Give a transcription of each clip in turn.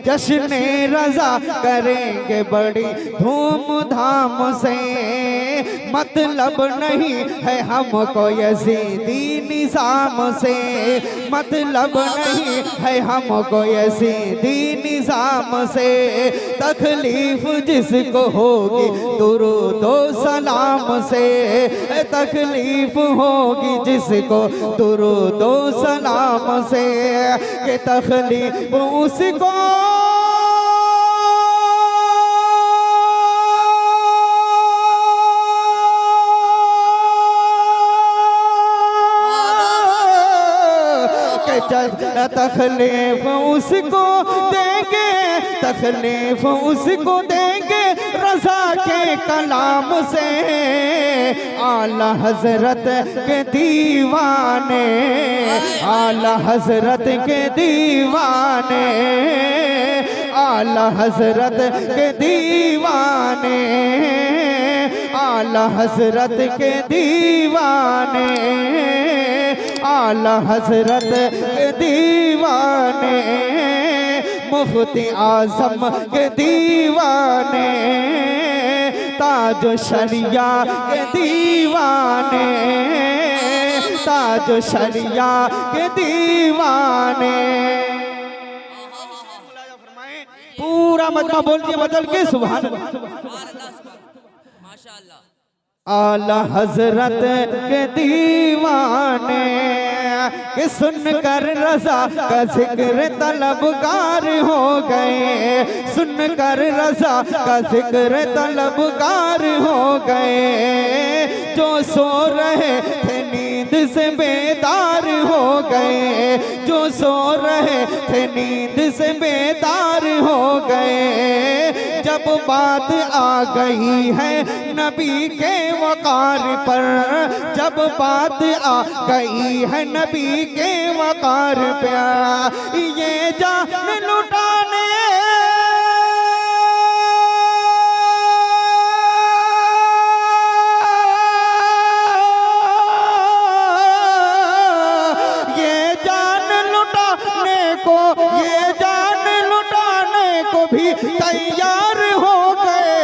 जश्न रजा करेंगे बड़ी धूमधाम से। मतलब नहीं है हमको यजीदी निज़ाम से, मतलब नहीं है हमको यजीदी निज़ाम से। तकलीफ जिसको होगी दुरूदो सलाम से, तकलीफ होगी जिसको दुरूदो सलाम से, कि तकलीफ उसको तकलीफ उसको देंगे, तकलीफ उसको देंगे रज़ा के कलाम से। आला हज़रत के दीवाने, आला हज़रत के दीवाने, आला हज़रत के दीवाने, आला हज़रत के दीवाने, आला हज़रत के दीवाने, मुफ्ती आज़म के दीवाने, ताज शरिया के दीवाने, ताज शरिया के दीवाने। पूरा मजमा बोल दिया बदल के सुभान माशाअल्लाह। आला हज़रत के दीवाने कि सुनकर रज़ा का जिक्र तलबगार हो गए, सुनकर रज़ा का जिक्र तलबगार हो गए। जो सो रहे थे नींद से बेदार हो गए, जो सो रहे थे नींद से बेदार हो गए। जब बात आ गई है नबी के वकार पर, जब बात आ गई है नबी के वकार पे, ये जान लुटाने ये जान लुटाने को, ये जान लुटाने को भी तैयार हो गए।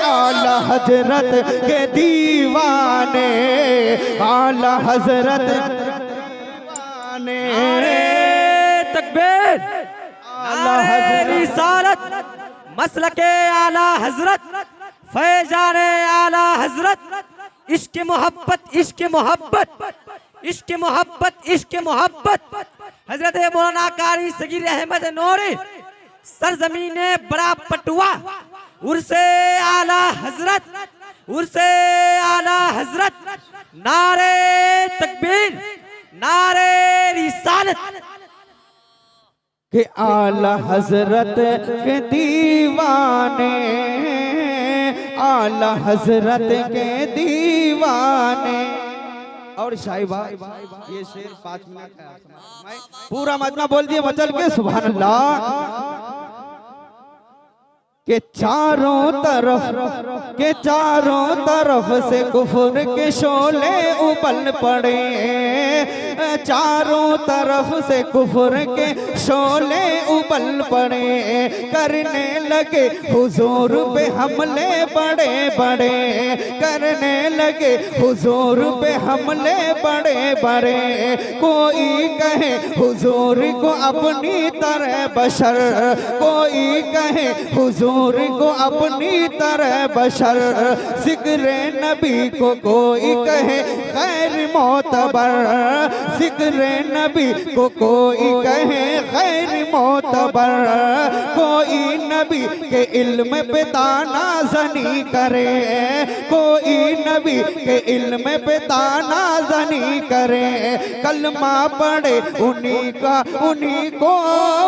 आला हज़रत के दीवाने, आला हज़रत दीवाने। तकबीर, आला हज़रत रिसालत, मसलके आला हज़रत, फैजाने आला हज़रत, इश्क मोहब्बत, इश्क मोहब्बत, इश्क मोहब्बत, इश्क मोहब्बत। हज़रत मौलाना कारी सगीर अहमद नूरी, सरजमीने बड़ा पटुआ, उर्से आला हज़रत, उर्से आला हज़रत। नारे तकबीर, नारे रिसालत। कि आला हज़रत के दीवाने, आला हज़रत के दीवाने। और शाहिबा ये शेर 5 मिनट है, पूरा मजमा बोल दिए बचल के सुभान अल्लाह। के चारों तरफ से कुफ्र के शोले उबल पड़े, चारों तरफ से कुफ्र के शोले उबल पड़े। करने लगे हुजूर पे हमले बड़े बड़े, करने लगे हुजूर पे हमले बड़े बड़े। कोई कहे हुजूर को अपनी तरह बशर, कोई कहे हुजूर को अपनी तरह बशर। जिक्र नबी को कोई कहे खैर मोतबर, जिक्र नबी को कोई कहे खैर मोतबर। कोई नबी के इल्म पे ताना जनी करे, कोई नबी के इल्म पे ताना जनी करे। कलमा पढ़े उन्हीं का उन्हीं को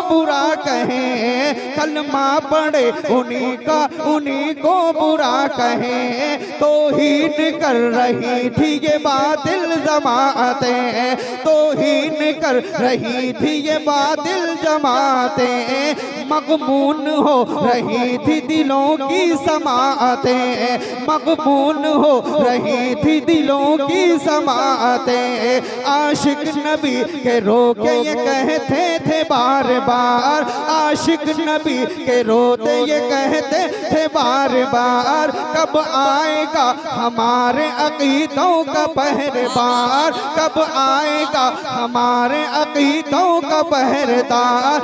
बुरा कहे, कलमा पढ़े उन्हीं का उन्हीं को बुरा कहे। तौहीन कर रही थी ये बातिल जमातें, तौहीन कर रही थी ये बातिल जमातें। मगमून हो रही थी दिलों की समाअतें, मगमून हो रही थी दिलों की समाअतें। आशिक नबी के रोके ये कहते थे बार बार, आशिक नबी के रोते ये कहते थे बार बार, कब आएगा हमारे अकीदों का पहरेदार, कब आएगा हमारे अकीदों का पहरेदार।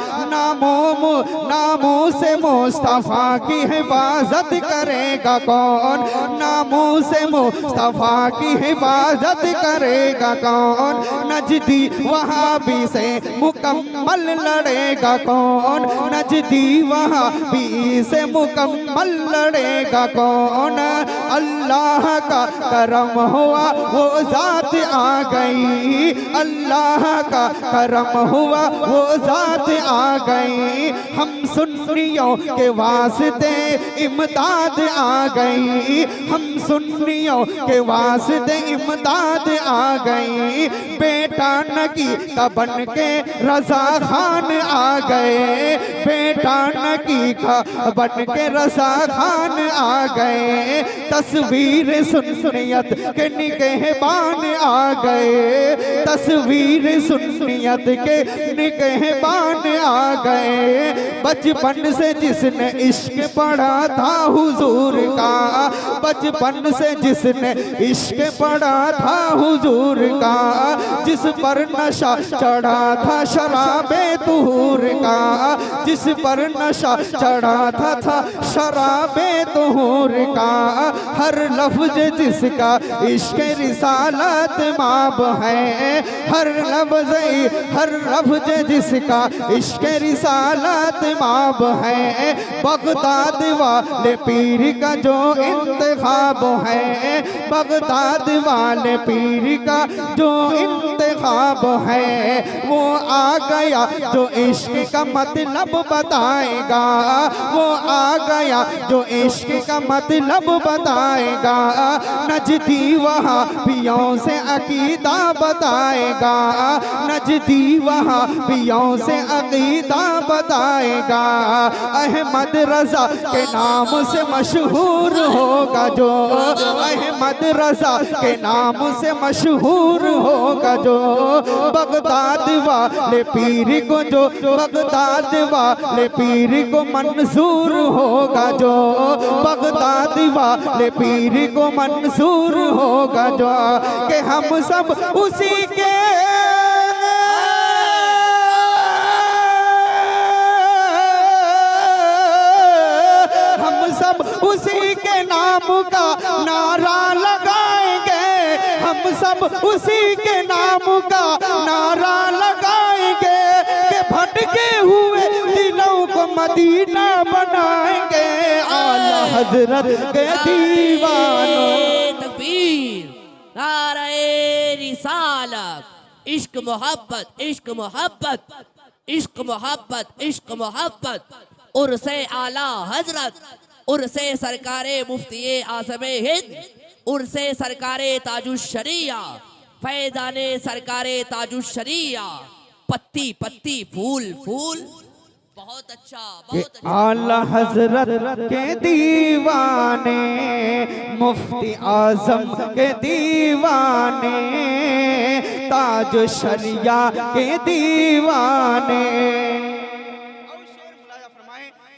नामों से मुस्तफा की हिफाजत करेगा कौन, नामों से मुस्तफा की हिफाजत करेगा कौन। नजदी वहाबी से मुकम्मल लड़ेगा कौन, नजदी वहाबी से मुकम्मल लड़ेगा कौन। अल्लाह का करम हुआ वो जात आ गई, अल्लाह का करम हुआ वो जात आ गई। हम सुन्नियों के वास्ते इमदाद आ गई, हम सुन्नियों के वास्ते इमदाद आ गई। बेटा नकी का बन के रजा खान आ गए, बेटा नकी का बन के रजा खान आ गए। तस्वीर सुन्नियत के निगहबान आ गए, तस्वीर सुन्नियत के निगहबान आ गए। बचपन से जिसने इश्क पढ़ा था हुजूर का, बचपन से जिसने इश्क पढ़ा था हुजूर का, जिस पर नशा चढ़ा था शराबे तुहूर का, जिस पर नशा चढ़ा था शराबे तुहूर का। हर लफ्ज जिसका इश्क रिसालत माब है, हर लफ्ज जिसका इश्क रिसालत माब है। बगदाद वाले पीर का जो इंतखाब है, बगदाद वाले पीर का जो इंतखाब है, वो आ गया जो इश्क का मतलब बताएगा, वो आ गया जो इश्क का मतलब बताएगा। नजदी वहाबियों से अकीदा बताएगा, नजदी वहाबियों से अकीदा बताएगा। अहमद रजा के नाम से मशहूर होगा जो, अहमद रजा के नाम से मशहूर होगा जो। बगदाद वाले पीर को जो, बगदाद वाले पीर को मंजूर होगा जो, बगदाद वाले पीर को मंजूर होगा जो। कि हम सब उसी के उसी के नाम का नारा लगाएंगे, हम सब उसी के नाम का नारा लगाएंगे। कि भटके हुए दिलों को मदीना बनाएंगे, आला हजरत के दीवानों। तकबीर, नारे रिसालत, इश्क मोहब्बत, इश्क मोहब्बत, इश्क मोहब्बत, इश्क मोहब्बत। उर्से आला हजरत, उर्से सरकारे मुफ्ती आज़म हिंद, उर्से सरकारे ताजुश्शरिया, फैजाने सरकारे ताजुश्शरिया। पत्ती पत्ती फूल फूल, बहुत अच्छा, बहुत अच्छा। आला हजरत के दीवाने, मुफ्ती आजम के दीवाने, ताजुश्शरिया के दीवाने।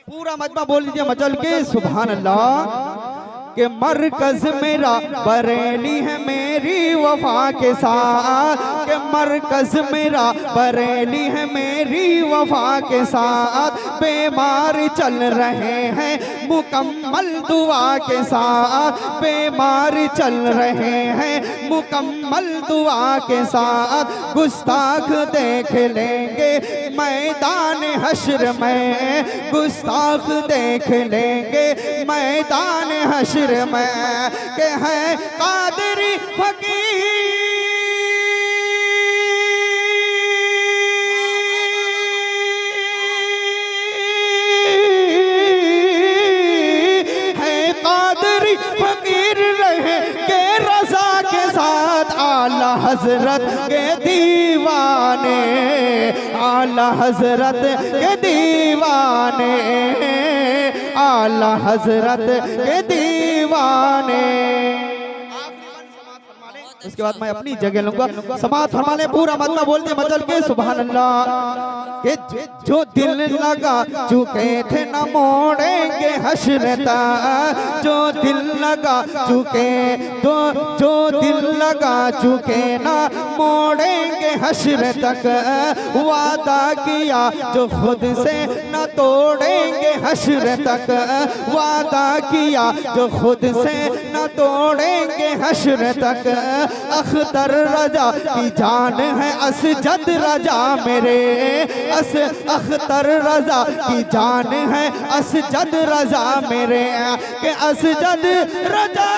पूरा मजमा बोल दीजिए मचल के सुभान अल्लाह। कि मरकज मेरा बरेली है मेरी वफा के साथ, कि मरकज मेरा बरेली है मेरी वफा के साथ। बीमार चल रहे हैं मुकम्मल दुआ के साथ, बीमार चल रहे हैं मुकम्मल दुआ के साथ। गुस्ताख देख लेंगे मैदान हश्र में, गुस्ताख देख लेंगे मैदान हश्र में। के है कादरी फकीर है, कादरी फकीर रहे के रजा के साथ। आला हजरत के दीवाने, आला हजरत के दीवाने, आला हजरत के दीवाने। उसके बाद मैं अपनी जगह लूंगा। समात फरमा ले, पूरा मतलब बोलते मचल के सुभान अल्लाह। के जो दिल लगा चुके थे न मोड़ेंगे हश्र तक, जो दिल लगा चुके तो जो दिल लगा चुके न मोड़ेंगे हश्र तक, वादा किया जो खुद से न तोड़ेंगे हश्र तक, वादा किया जो खुद से न तोड़ेंगे हश्र तक। अख्तर रजा की जान है असजद रजा मेरे, अख्तर रजा की जान है असजद रजा मेरे, के असजद रजा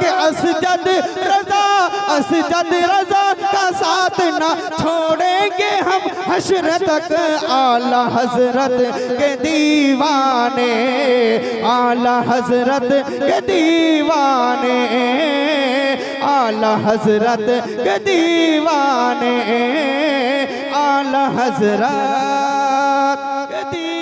के असजद रजा, असजद रजा का साथ ना छोड़ेंगे हम हश्र तक। आला हजरत के दीवाने, आला हजरत के दीवाने, आला हजरत के दीवाने, आला हजरत के दीवाने।